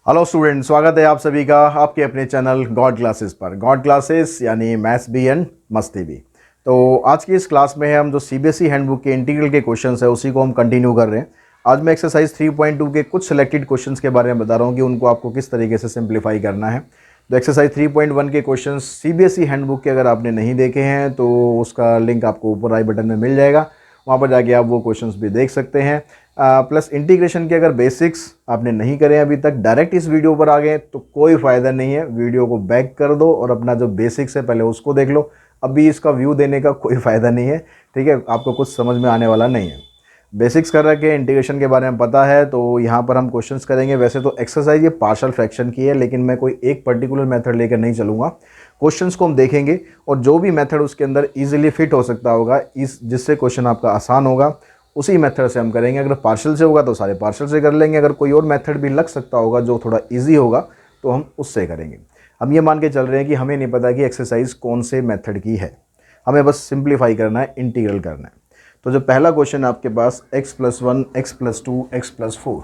Hello student, स्वागत है आप सभी का आपके अपने चैनल गॉड क्लासेस पर। गॉड क्लासेस यानी मैथ्स भी एंड मस्ती भी। तो आज की इस क्लास में हम जो सीबीएसई हैंडबुक के इंटीग्रल के क्वेश्चंस है उसी को हम कंटिन्यू कर रहे हैं। आज मैं एक्सरसाइज 3.2 के कुछ सिलेक्टेड क्वेश्चंस के बारे में बता रहा हूँ कि उनको आपको किस तरीके से सिंप्लीफाई करना है। तो एक्सरसाइज 3.1 के क्वेश्चंस सीबीएसई हैंडबुक के अगर आपने नहीं देखे हैं तो उसका लिंक आपको ऊपर आई बटन में मिल जाएगा, वहाँ पर जाके आप वो क्वेश्चंस भी देख सकते हैं। प्लस इंटीग्रेशन के अगर बेसिक्स आपने नहीं करे अभी तक, डायरेक्ट इस वीडियो पर आ गए तो कोई फ़ायदा नहीं है। वीडियो को बैक कर दो और अपना जो बेसिक्स है पहले उसको देख लो। अभी इसका व्यू देने का कोई फ़ायदा नहीं है, ठीक है। आपको कुछ समझ में आने वाला नहीं है। बेसिक्स कर रखे, इंटीग्रेशन के बारे में पता है तो यहाँ पर हम क्वेश्चंस करेंगे। वैसे तो एक्सरसाइज ये पार्शियल फ्रैक्शन की है, लेकिन मैं कोई एक पर्टिकुलर मेथड लेकर नहीं चलूँगा। क्वेश्चंस को हम देखेंगे और जो भी मेथड उसके अंदर इजीली फिट हो सकता होगा, इस जिससे क्वेश्चन आपका आसान होगा, उसी मेथड से हम करेंगे। अगर पार्शियल से होगा तो सारे पार्शियल से कर लेंगे। अगर कोई और मेथड भी लग सकता होगा जो थोड़ा ईजी होगा तो हम उससे करेंगे। हम ये मान के चल रहे हैं कि हमें नहीं पता कि एक्सरसाइज कौन से मेथड की है, हमें बस सिंप्लीफाई करना है, इंटीग्रल करना है। तो जो पहला क्वेश्चन है आपके पास x+1, x+2, x+4,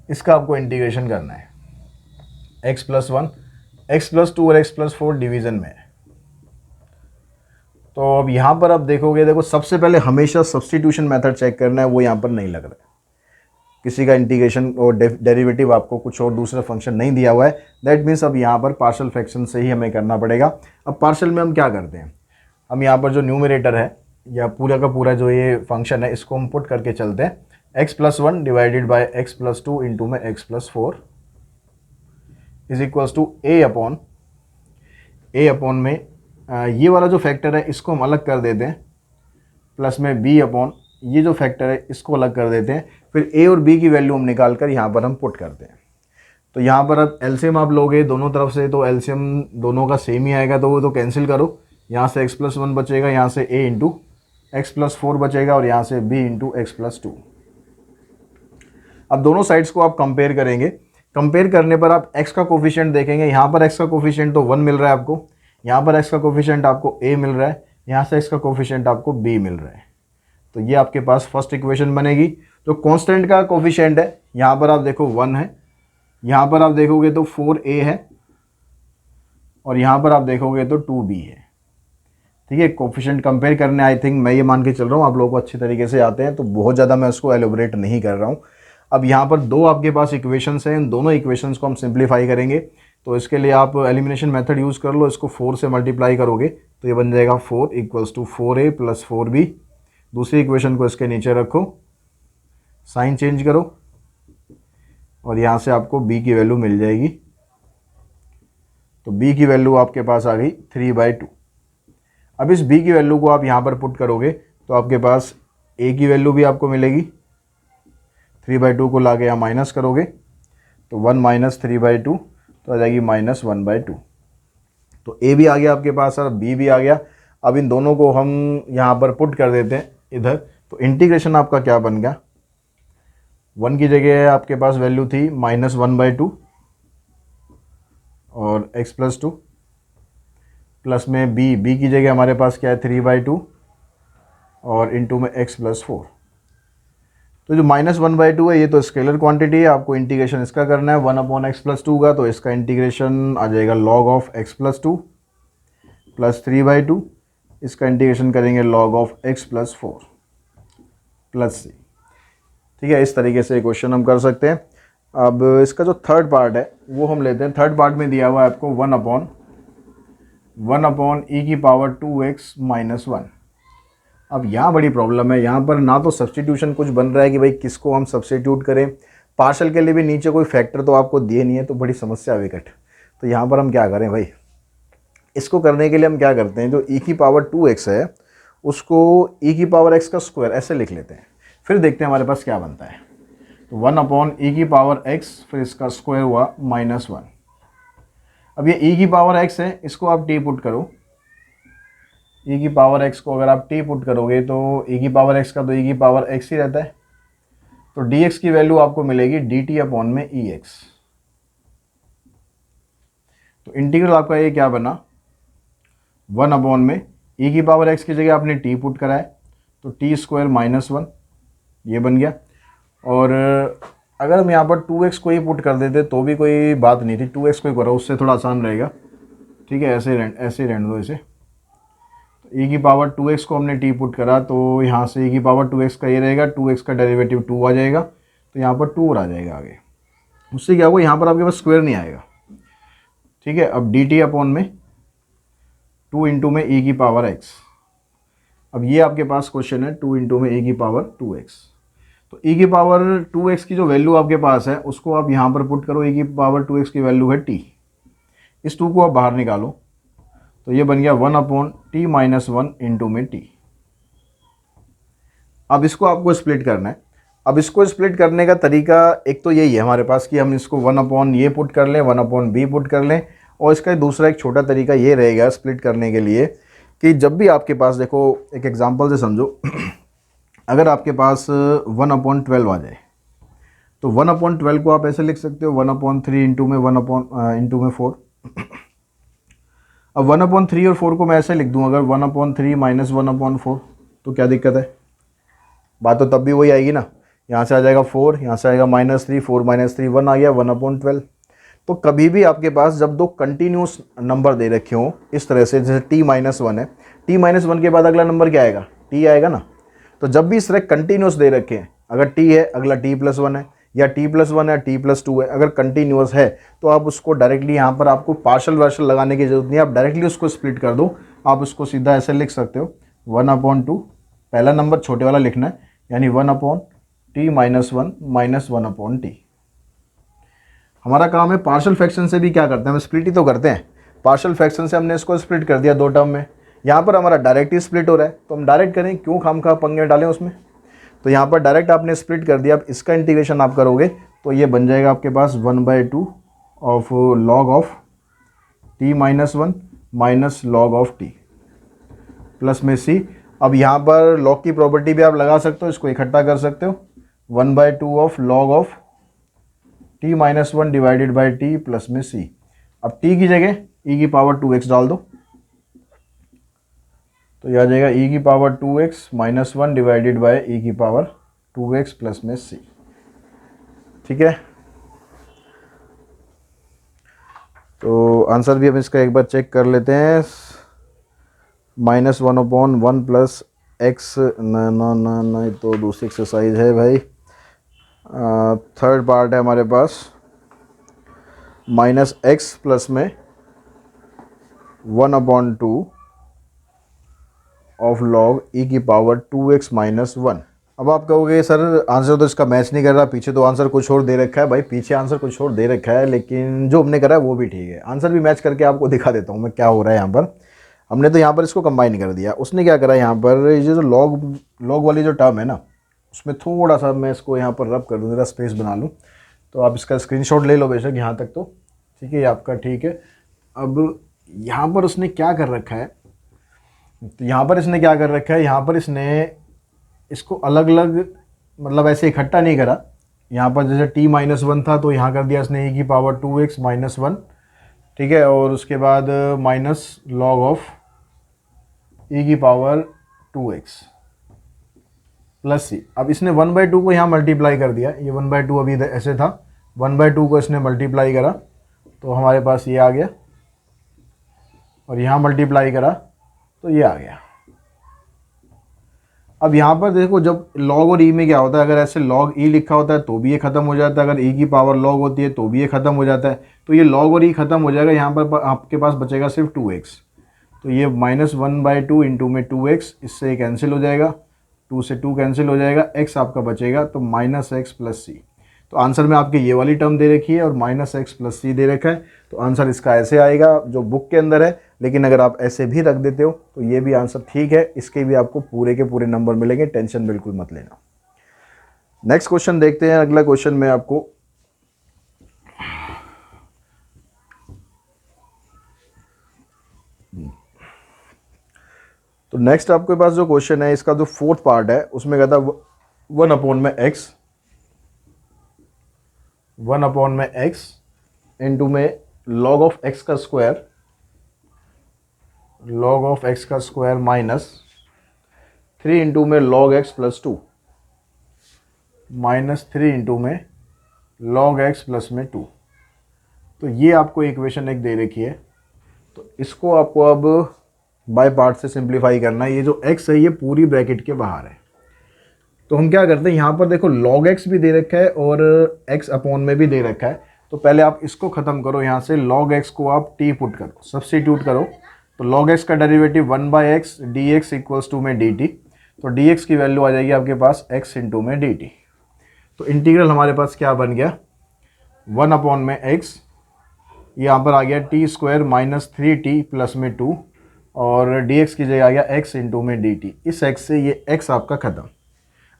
इसका आपको इंटीग्रेशन करना है। x+1, x+2 और x+4 डिवीज़न में है। तो अब यहाँ पर आप देखोगे, देखो सबसे पहले हमेशा सब्स्टिट्यूशन मेथड चेक करना है, वो यहाँ पर नहीं लग रहा है। किसी का इंटीग्रेशन और डेरिवेटिव आपको कुछ और दूसरा फंक्शन नहीं दिया हुआ है। दैट मीन्स अब यहाँ पर पार्शियल फ्रैक्शन से ही हमें करना पड़ेगा। अब पार्शियल में हम क्या करते हैं, हम यहाँ पर जो न्यूमरेटर है या पूरा का पूरा जो ये फंक्शन है इसको हम पुट करके चलते हैं। x+1 divided by x+2 into में x+4 is equals to a upon में ये वाला जो फैक्टर है इसको हम अलग कर देते हैं, प्लस में b अपॉन ये जो फैक्टर है इसको अलग कर देते हैं। फिर a और b की वैल्यू हम निकाल कर यहाँ पर हम पुट करते हैं। तो यहाँ पर अब एलसीएम आप लोगे दोनों तरफ से, तो एलसीएम दोनों का सेम ही आएगा, तो वो तो कैंसिल करो। यहाँ से x+1 बचेगा, यहाँ से a इंटू x+4 बचेगा और यहाँ से b इंटू x+2। अब दोनों साइड्स को आप कंपेयर करेंगे। कंपेयर करने पर आप x का कोफिशिएंट देखेंगे। यहाँ पर x का कोफिशिएंट तो 1 मिल रहा है आपको, यहाँ पर x का कोफिशिएंट आपको a मिल रहा है, यहाँ से x का कोफिशिएंट आपको b मिल रहा है। तो ये आपके पास फर्स्ट इक्वेशन बनेगी। जो कांस्टेंट का कोफिशिएंट है यहाँ पर आप देखो 1 है, यहाँ पर आप देखोगे तो 4a है और यहाँ पर आप देखोगे तो 2b है, ठीक है। कोफिशिएंट कंपेयर करने आई थिंक मैं ये मान के चल रहा हूँ आप लोगों को अच्छी तरीके से आते हैं, तो बहुत ज़्यादा मैं उसको एलोबरेट नहीं कर रहा हूँ। अब यहाँ पर दो आपके पास इक्वेशंस हैं, इन दोनों इक्वेशंस को हम सिंप्लीफाई करेंगे। तो इसके लिए आप एलिमिनेशन मेथड यूज़ कर लो। इसको 4 से मल्टीप्लाई करोगे तो ये बन जाएगा 4 equals to 4a plus 4b। दूसरी इक्वेशन को इसके नीचे रखो, साइन चेंज करो और यहाँ से आपको b की वैल्यू मिल जाएगी। तो b की वैल्यू आपके पास आ गई 3/2। अब इस b की वैल्यू को आप यहाँ पर पुट करोगे तो आपके पास a की वैल्यू भी आपको मिलेगी। 3/2 को लाके यहाँ माइनस करोगे तो 1 माइनस 3/2 तो आ जाएगी -1/2। तो a भी आ गया आपके पास और b भी आ गया। अब इन दोनों को हम यहाँ पर पुट कर देते हैं इधर। तो इंटीग्रेशन आपका क्या बन गया, 1 की जगह आपके पास वैल्यू थी -1/2 और x+2 प्लस में b की जगह हमारे पास क्या है 3/2 और इंटू में x+4। तो जो -1/2 है ये तो स्केलर क्वांटिटी है, आपको इंटीग्रेशन इसका करना है 1/x+2 का। तो इसका इंटीग्रेशन आ जाएगा log ऑफ x+2 प्लस 3/2। इसका इंटीग्रेशन करेंगे log of x+4 plus c, ठीक है। इस तरीके से क्वेश्चन हम कर सकते हैं। अब इसका जो थर्ड पार्ट है वो हम लेते हैं। थर्ड पार्ट में दिया हुआ है आपको 1/(e⁻²x-1)। अब यहाँ बड़ी प्रॉब्लम है, यहाँ पर ना तो सब्स्टिट्यूशन कुछ बन रहा है कि भाई किसको हम सब्स्टिट्यूट करें। पार्शियल के लिए भी नीचे कोई फैक्टर तो आपको दिए नहीं है, तो बड़ी समस्या विकट। तो यहाँ पर हम क्या करें भाई, इसको करने के लिए हम क्या करते हैं, जो e⁻²x है उसको e⁻x² ऐसे लिख लेते हैं। फिर देखते हैं हमारे पास क्या बनता है। तो 1/e⁻x फिर इसका स्क्वायर हुआ -1। अब ये e⁻x है, इसको आप t पुट करो। e⁻x को अगर आप t पुट करोगे तो e⁻x का तो e⁻x ही रहता है। तो dx की वैल्यू आपको मिलेगी dt अपॉन में ex। तो इंटीग्रल आपका ये क्या बना, 1/में e⁻x की जगह आपने t पुट कराया तो t² -1 ये बन गया। और अगर हम यहाँ पर 2x को ही पुट कर देते तो भी कोई बात नहीं थी, 2x को ही करो, उससे थोड़ा आसान रहेगा। ठीक है, ऐसे ही रहने दो इसे। e की पावर 2x को हमने t पुट करा तो यहाँ से e की पावर 2x का ये रहेगा, 2x का डेरिवेटिव 2 आ जाएगा, तो यहाँ पर 2 और आ जाएगा आगे। उससे क्या होगा, यहाँ पर आपके पास स्क्वायर नहीं आएगा। ठीक है, अब dt अपॉन में 2 इंटू में e की पावर x। अब ये आपके पास क्वेश्चन है 2 इंटू में e की पावर 2x। तो e की पावर 2x की जो वैल्यू आपके पास है उसको आप यहाँ पर पुट करो, e की पावर 2x की वैल्यू है t। इस 2 को आप बाहर निकालो तो ये बन गया 1 अपॉन टी माइनस 1 इंटू में टी। अब इसको आपको स्प्लिट करना है। अब इसको स्प्लिट करने का तरीका एक तो यही है हमारे पास कि हम इसको 1 अपॉन ये पुट कर लें, 1 अपॉन बी पुट कर लें, और इसका दूसरा एक छोटा तरीका ये रहेगा स्प्लिट करने के लिए कि जब भी आपके पास, देखो एक एग्जांपल से समझो, अगर आपके पास 1 अपॉन 12 आ जाए तो 1 अपॉन 12 को आप ऐसे लिख सकते हो 1 अपॉन 3 इंटू में 1 अपॉन इंटू में 4। अब 1 अपॉन 3 और 4 को मैं ऐसे लिख दूँ, अगर 1 अपॉन 3 माइनस 1 अपॉन 4, तो क्या दिक्कत है? बात तो तब भी वही आएगी ना, यहाँ से आ जाएगा 4, यहाँ से आएगा -3, 4 - 3 1 आ गया 1 अपॉन 12। तो कभी भी आपके पास जब दो कंटिन्यूस नंबर दे रखे हो इस तरह से, जैसे t-1 है, t-1 के बाद अगला नंबर क्या आएगा? t आएगा ना। तो जब भी इस तरह कंटिन्यूस दे रखे हैं, अगर t है अगला t+1 है, या t+1 है t+2 है, अगर कंटिन्यूस है तो आप उसको डायरेक्टली, यहाँ पर आपको पार्शल वार्शल लगाने की जरूरत नहीं है, आप डायरेक्टली उसको स्प्लिट कर दो। आप उसको सीधा ऐसे लिख सकते हो 1/2, पहला नंबर छोटे वाला लिखना है, यानी 1/t-1 माइनस 1/t। हमारा काम है पार्शल फ्रैक्शन से भी क्या करते हैं, हम स्प्लिट ही तो करते हैं। पार्शल फ्रैक्शन से हमने इसको स्प्लिट कर दिया 2 टर्म में, यहाँ पर हमारा डायरेक्ट ही स्प्लिट हो रहा है, तो हम डायरेक्ट करें, क्यों खामखा पंगे डालें उसमें। तो यहाँ पर डायरेक्ट आपने स्प्लिट कर दिया। अब इसका इंटीग्रेशन आप करोगे तो ये बन जाएगा आपके पास 1/2 of log of t-1 minus log of t plus में c। अब यहाँ पर लॉग की प्रॉपर्टी भी आप लगा सकते हो, इसको इकट्ठा कर सकते हो, 1/2 of log of t-1 divided by t plus में c। अब t की जगह e की पावर 2x डाल दो, तो यह आ जाएगा e की power 2x minus 1 divided by e की पावर 2x प्लस में c। ठीक है, तो आंसर भी हम इसका एक बार चेक कर लेते हैं। -1/1 प्लस एक्स, ना तो दूसरी एक्सरसाइज है भाई, थर्ड पार्ट है हमारे पास, -x प्लस में 1/2 ऑफ लॉग e की पावर 2x माइनस 1। अब आप कहोगे सर आंसर तो इसका मैच नहीं कर रहा, पीछे तो आंसर कुछ और दे रखा है। भाई पीछे आंसर कुछ और दे रखा है, लेकिन जो हमने करा है वो भी ठीक है। आंसर भी मैच करके आपको दिखा देता हूँ मैं क्या हो रहा है यहाँ पर। हमने तो यहाँ पर इसको कंबाइन कर दिया, उसने क्या करा यहाँ पर, ये जो लॉग वाली जो टर्म है ना, उसमें थोड़ा सा मैं इसको यहाँ पर रब कर दूँ, ज़रा स्पेस बना लूँ, तो आप इसका स्क्रीनशॉट ले लो बेशक यहाँ तक, तो ठीक है, ये आपका ठीक है। अब यहाँ पर उसने क्या कर रखा है, तो यहाँ पर इसने क्या कर रखा है, यहाँ पर इसने इसको अलग अलग, मतलब ऐसे इकट्ठा नहीं करा। यहाँ पर जैसे t-1 था तो यहाँ कर दिया इसने e की पावर 2x माइनस 1, ठीक है, और उसके बाद माइनस लॉग ऑफ e की पावर 2x प्लस c। अब इसने 1/2 को यहाँ मल्टीप्लाई कर दिया, ये 1/2 अभी ऐसे था, 1/2 को इसने मल्टीप्लाई करा तो हमारे पास ये आ गया, और यहाँ मल्टीप्लाई करा तो ये आ गया। अब यहाँ पर देखो, जब log और e में क्या होता है, अगर ऐसे log e लिखा होता है तो भी ये ख़त्म हो जाता है, अगर e की पावर log होती है तो भी ये ख़त्म हो जाता है, तो ये log और e ख़त्म हो जाएगा, यहाँ पर आपके पास बचेगा सिर्फ 2x। तो ये -1/2 इंटू में 2x, इससे कैंसिल हो जाएगा, 2 से 2 कैंसिल हो जाएगा, x आपका बचेगा, तो -x प्लस c। तो आंसर में आपके ये वाली टर्म दे रखी है और -x प्लस c दे रखा है, तो आंसर इसका ऐसे आएगा जो बुक के अंदर है। लेकिन अगर आप ऐसे भी रख देते हो तो ये भी आंसर ठीक है, इसके भी आपको पूरे के पूरे नंबर मिलेंगे, टेंशन बिल्कुल मत लेना। नेक्स्ट क्वेश्चन देखते हैं। अगला क्वेश्चन में आपको तो नेक्स्ट आपके पास जो क्वेश्चन है, इसका जो 4th पार्ट है, उसमें कहता है 1/x इंटू में लॉग ऑफ x का स्क्वायर, log ऑफ x का स्क्वायर माइनस 3 इंटू में log x plus 2 minus 3 into में log x प्लस में 2। तो ये आपको इक्वेशन एक दे रखी है, तो इसको आपको अब बाय पार्ट से सिंप्लीफाई करना है। ये जो x है ये पूरी ब्रैकेट के बाहर है, तो हम क्या करते हैं, यहाँ पर देखो log x भी दे रखा है और x अपॉन में भी दे रखा है। तो पहले आप इसको ख़त्म करो, यहाँ से log x को आप t पुट करो, सब्स्टिट्यूट करो। तो log x का derivative 1/x dx equals to में dt, तो dx की वैल्यू आ जाएगी आपके पास x इंटू में dt। तो इंटीग्रल हमारे पास क्या बन गया, 1 अपॉन में x, यहाँ पर आ गया t square minus 3t plus में 2, और dx की जगह आ गया x इंटू में dt। इस x से ये x आपका ख़त्म।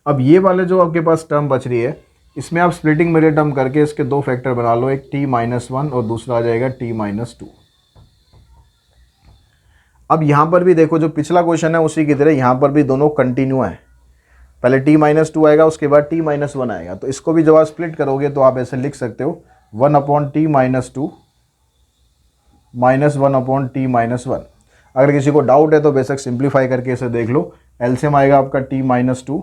अब ये वाले जो आपके पास टर्म बच रही है, इसमें आप स्प्लिटिंग मेरे टर्म करके इसके दो फैक्टर बना लो, एक t-1 और दूसरा आ जाएगा t-2। अब यहाँ पर भी देखो जो पिछला क्वेश्चन है उसी की तरह यहाँ पर भी दोनों कंटिन्यू है। पहले t-2 आएगा, उसके बाद t-1 आएगा। तो इसको भी जब आप स्प्लिट करोगे तो आप ऐसे लिख सकते हो 1 upon t-2 minus 1 upon t-1। अगर किसी को डाउट है तो बेशक सिंप्लीफाई करके इसे देख लो। एलसीएम आएगा आपका t-2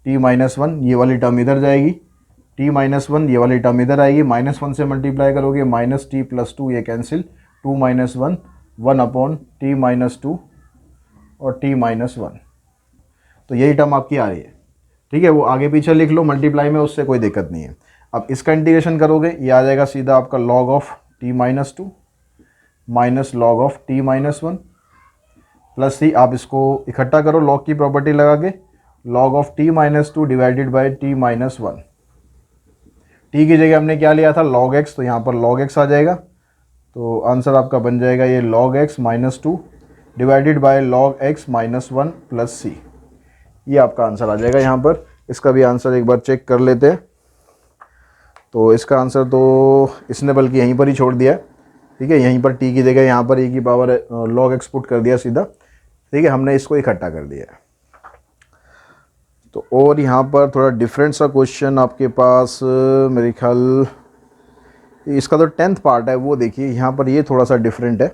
t-1, ये वाली टर्म इधर जाएगी, t-1 ये वाली टर्म इधर आएगी, -1 से मल्टीप्लाई करोगे माइनस t प्लस 2 ये कैंसिल, 2 - 1 1 अपॉन t-2 और t-1। तो यही टर्म आपकी आ रही है, ठीक है। वो आगे पीछे लिख लो मल्टीप्लाई में, उससे कोई दिक्कत नहीं है। अब इसका इंटीग्रेशन करोगे, ये आ जाएगा सीधा आपका log of t-2 minus log of t-1 plus c। आप इसको इकट्ठा करो log की प्रॉपर्टी लगा के, log of t-2 divided by t-1। t की जगह हमने क्या लिया था, log x, तो यहाँ पर log x आ जाएगा। तो आंसर आपका बन जाएगा ये log x minus 2 divided by log x minus 1 plus c। ये आपका आंसर आ जाएगा यहाँ पर। इसका भी आंसर एक बार चेक कर लेते हैं। तो इसका आंसर तो इसने बल्कि यहीं पर ही छोड़ दिया, ठीक है। यहीं पर t की जगह यहाँ पर e की पावर log x पुट कर दिया सीधा, ठीक है। हमने इसको इकट्ठा कर दिया है। तो और यहाँ पर थोड़ा डिफरेंट सा क्वेश्चन आपके पास मेरे ख्याल इसका तो 10th पार्ट है, वो देखिए यहाँ पर ये थोड़ा सा डिफरेंट है।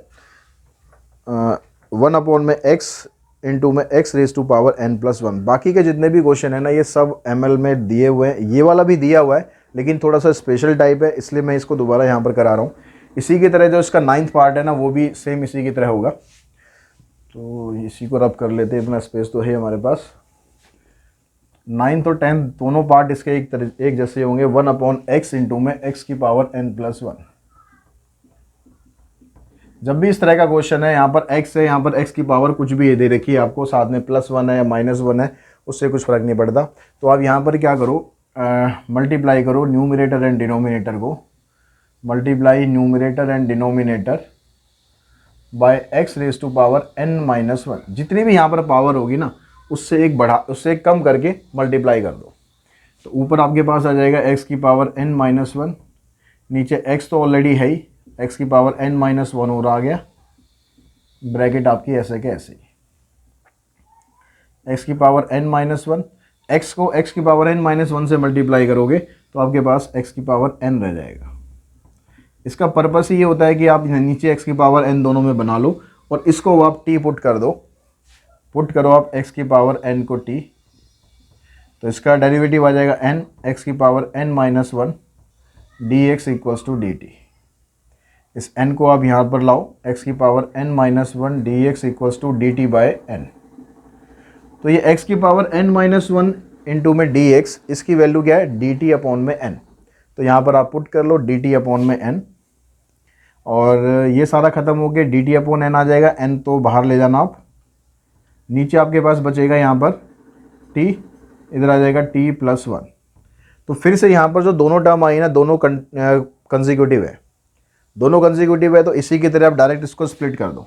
1 अपॉन में x इंटू में x raise to power n+1। बाकी के जितने भी क्वेश्चन है ना ये सब ml में दिए हुए हैं, ये वाला भी दिया हुआ है लेकिन थोड़ा सा स्पेशल टाइप है, इसलिए मैं इसको दोबारा यहाँ पर करा रहा हूँ। इसी की तरह जो इसका 9th पार्ट है ना वो भी सेम इसी की तरह होगा। तो इसी को रब कर लेते हैं, इतना स्पेस तो है हमारे पास। 9th और 10th दोनों पार्ट इसके एक जैसे होंगे। 1 अपॉन x इंटू में x की पावर n+1। जब भी इस तरह का क्वेश्चन है, यहाँ पर x है, यहाँ पर x की पावर कुछ भी दे रखी है आपको, साथ में +1 है या -1 है, उससे कुछ फ़र्क नहीं पड़ता। तो आप यहाँ पर क्या करो, मल्टीप्लाई करो न्यूमरेटर एंड डिनोमिनेटर को, multiply numerator and denominator by x raise to power n-1। जितनी भी यहाँ पर पावर होगी ना उससे एक कम करके मल्टीप्लाई कर दो। तो ऊपर आपके पास आ जाएगा x की पावर n-1, नीचे x तो ऑलरेडी है ही, x की पावर n-1 और आ गया, ब्रैकेट आपकी ऐसे के ऐसे ही। x की पावर n-1, x को x की पावर n-1 से मल्टीप्लाई करोगे तो आपके पास x की पावर n रह जाएगा। इसका पर्पस ही ये होता है कि आप नीचे x की पावर n दोनों में बना लो और इसको आप t पुट कर दो, पुट करो आप x की पावर n को t, तो इसका डेरिवेटिव आ जाएगा n x की power n-1 dx equals to dt। इस n को आप यहाँ पर लाओ, x की power n-1 dx equals to dt by n। तो ये x की पावर n-1 इंटू में dx, इसकी वैल्यू क्या है, dt अपॉन में n। तो यहाँ पर आप पुट कर लो dt अपॉन में n, और ये सारा ख़त्म हो गया, dt अपॉन n आ जाएगा, n तो बाहर ले जाना आप। नीचे आपके पास बचेगा यहाँ पर t, इधर आ जाएगा t+1। तो फिर से यहाँ पर जो दोनों टर्म आई ना, दोनों कंसेक्यूटिव है, दोनों कंसेक्यूटिव है, तो इसी की तरह आप डायरेक्ट इसको स्प्लिट कर दो।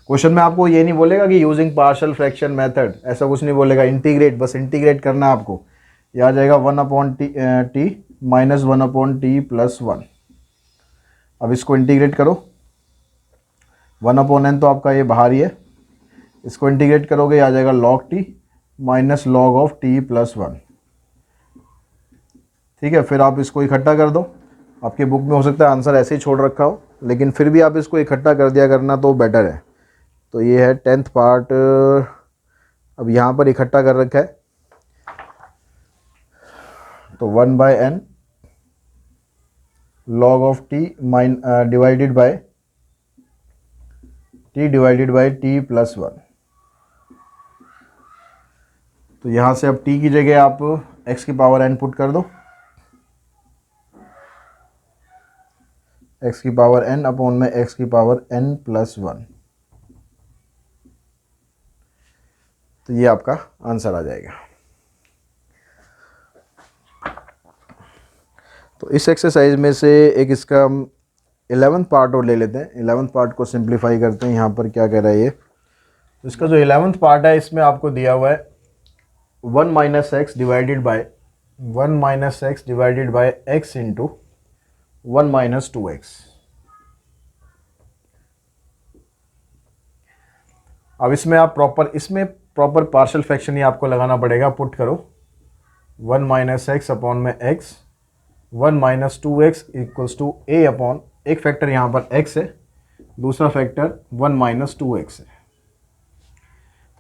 क्वेश्चन में आपको ये नहीं बोलेगा कि यूजिंग पार्शियल फ्रैक्शन मेथड, ऐसा कुछ नहीं बोलेगा, इंटीग्रेट, बस इंटीग्रेट करना है आपको। ये आ जाएगा 1 upon t minus 1 upon t+1। अब इसको इंटीग्रेट करो, 1 अपॉन n तो आपका ये बाहर ही है, इसको इंटीग्रेट करोगे आ जाएगा log t minus log of t+1। ठीक है, फिर आप इसको इकट्ठा कर दो। आपके बुक में हो सकता है आंसर ऐसे ही छोड़ रखा हो, लेकिन फिर भी आप इसको इकट्ठा कर दिया करना तो बेटर है। तो ये है 10th पार्ट, अब यहाँ पर इकट्ठा कर रखा है। तो 1/n log of t divided by t plus 1। तो यहाँ से अब t की जगह आप x की पावर n पुट कर दो, x की पावर n अपॉन में x की पावर n प्लस 1। तो ये आपका आंसर आ जाएगा। तो इस एक्सरसाइज में से एक इसका 11th पार्ट और ले लेते हैं। 11th पार्ट को सिंप्लीफाई करते हैं। यहाँ पर क्या कह रहा है ये, तो इसका जो 11th पार्ट है इसमें आपको दिया हुआ है 1 minus x divided by x into 1 minus 2x। अब इसमें आप प्रॉपर पार्शियल फ्रैक्शन ही आपको लगाना पड़ेगा। पुट करो 1 माइनस एक्स अपॉन में x, 1 minus 2x equals to a upon, एक फैक्टर यहाँ पर x है, दूसरा फैक्टर 1 माइनस 2x है।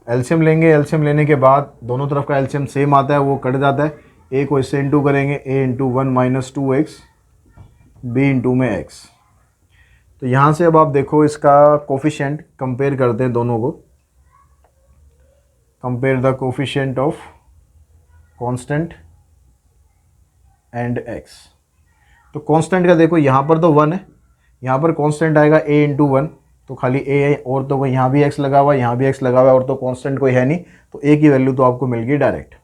एलसीएम लेंगे, एलसीएम लेने के बाद दोनों तरफ का एलसीएम सेम आता है, वो कट जाता है। a को इससे इंटू करेंगे, a into 1 minus 2x, b into में x। तो यहाँ से अब आप देखो इसका कोफिशिएंट कंपेयर करते हैं दोनों को। Compare the coefficient of constant and x। तो कांस्टेंट का देखो यहाँ पर तो 1 है, यहाँ पर कांस्टेंट आएगा a इंटू 1, तो खाली a है, और तो यहाँ भी x लगा हुआ है, यहाँ भी x लगा हुआ है, और तो कांस्टेंट कोई है नहीं, तो a की वैल्यू तो आपको मिल गई डायरेक्ट।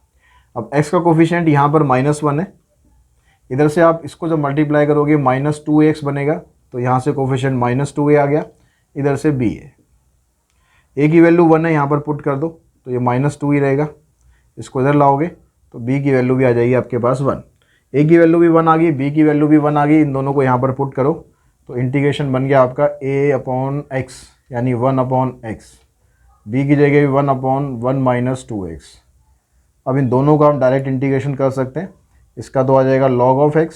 अब x का कोफिशिएंट यहाँ पर -1 है, इधर से आप इसको जब मल्टीप्लाई करोगे -2x बनेगा, तो यहाँ से कोफिशिएंट -2a आ गया, इधर से b है। a की वैल्यू 1 है, यहाँ पर पुट कर दो तो ये -2 ही रहेगा। इसको इधर लाओगे तो b की वैल्यू भी आ जाएगी आपके पास 1। a की वैल्यू भी 1 आ गई, b की वैल्यू भी 1 आ गई, इन दोनों को यहाँ पर पुट करो तो इंटीग्रेशन बन गया आपका a अपॉन x यानी 1 अपॉन x, b की जगह भी 1 अपॉन 1 माइनस 2x। अब इन दोनों का हम डायरेक्ट इंटीग्रेशन कर सकते हैं। इसका तो आ जाएगा log ऑफ x,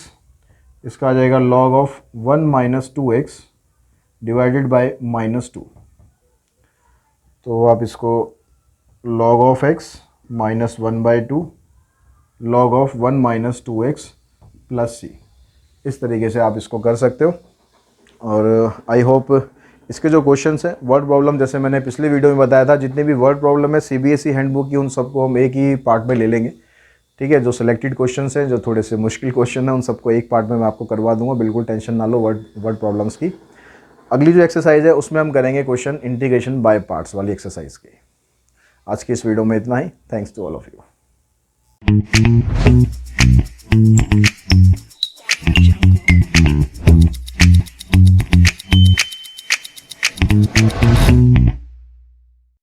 इसका आ जाएगा log of 1 minus 2x divided by -2। तो आप इसको log of x minus 1/2 log of 1 minus 2x plus c, इस तरीके से आप इसको कर सकते हो। और आई होप इसके जो क्वेश्चंस हैं वर्ड प्रॉब्लम, जैसे मैंने पिछले वीडियो में बताया था, जितने भी वर्ड प्रॉब्लम है सीबीएसई हैंडबुक की उन सबको हम एक ही पार्ट में ले लेंगे। ठीक है, जो सिलेक्टेड क्वेश्चंस हैं, जो थोड़े से मुश्किल क्वेश्चन हैं, उन सबको एक पार्ट में मैं आपको करवा दूंगा। बिल्कुल टेंशन ना लो वर्ड प्रॉब्लम्स की। अगली जो एक्सरसाइज है उसमें हम करेंगे क्वेश्चन इंटीग्रेशन बाय पार्ट्स वाली एक्सरसाइज की। आज की इस वीडियो में इतना ही। Thanks to all of you.